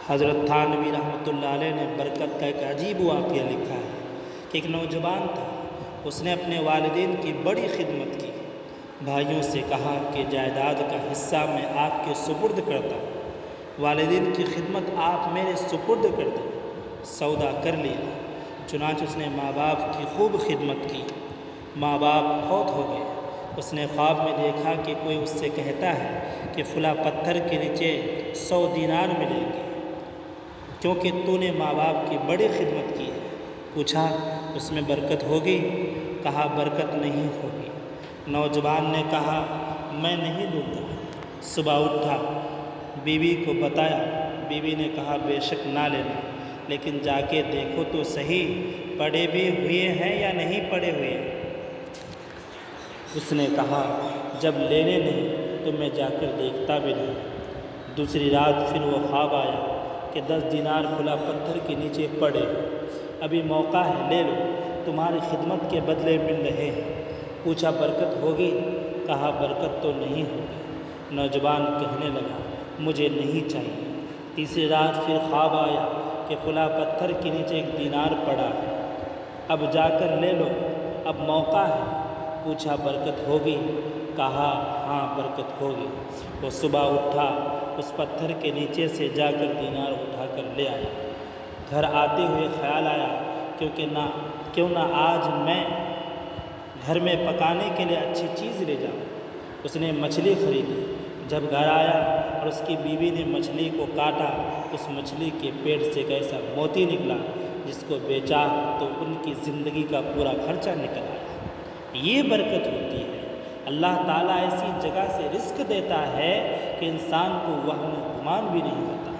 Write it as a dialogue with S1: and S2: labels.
S1: حضرت تھانوی رحمۃ اللہ علیہ نے برکت کا ایک عجیب واقعہ لکھا ہے کہ ایک نوجوان تھا، اس نے اپنے والدین کی بڑی خدمت کی، بھائیوں سے کہا کہ جائیداد کا حصہ میں آپ کے سپرد کرتا ہوں، والدین کی خدمت آپ میرے سپرد کر دیں۔ سودا کر لیا، چنانچہ اس نے ماں باپ کی خوب خدمت کی۔ ماں باپ فوت ہو گئے۔ اس نے خواب میں دیکھا کہ کوئی اس سے کہتا ہے کہ فلاں پتھر کے نیچے 100 دینار ملیں گے کیونکہ تو نے ماں باپ کی بڑی خدمت کی ہے۔ پوچھا اس میں برکت ہوگی؟ کہا برکت نہیں ہوگی۔ نوجوان نے کہا میں نہیں دوں گا۔ صبح اٹھا، بیوی کو بتایا، بیوی نے کہا بے شک نہ لینا، لیکن جا کے دیکھو تو صحیح پڑے بھی ہوئے ہیں یا نہیں پڑے ہوئے ہیں۔ اس نے کہا جب لینے نہیں تو میں جا کر دیکھتا بھی نہیں۔ دوسری رات پھر وہ خواب آیا کہ 10 دینار کھلا پتھر کے نیچے پڑے، ابھی موقع ہے، لے لو، تمہاری خدمت کے بدلے مل رہے ہیں۔ پوچھا برکت ہوگی؟ کہا برکت تو نہیں ہوگی۔ نوجوان کہنے لگا مجھے نہیں چاہیے۔ تیسری رات پھر خواب آیا کہ فلاں پتھر کے نیچے 1 دینار پڑا ہے، اب جا کر لے لو، اب موقع ہے۔ پوچھا برکت ہوگی؟ کہا ہاں برکت ہوگی۔ وہ صبح اٹھا، اس پتھر کے نیچے سے جا کر دینار اٹھا کر لے آیا۔ گھر آتے ہوئے خیال آیا کیوں نہ آج میں گھر میں پکانے کے لیے اچھی چیز لے جاؤں۔ اس نے مچھلی خریدی۔ جب گھر آیا اور اس کی بیوی نے مچھلی کو کاٹا، اس مچھلی کے پیٹ سے ایک ایسا موتی نکلا جس کو بیچا تو ان کی زندگی کا پورا خرچہ نکل آیا۔ یہ برکت ہوتی ہے۔ اللہ تعالیٰ ایسی جگہ سے رزق دیتا ہے کہ انسان کو وہم و گمان بھی نہیں ہوتا۔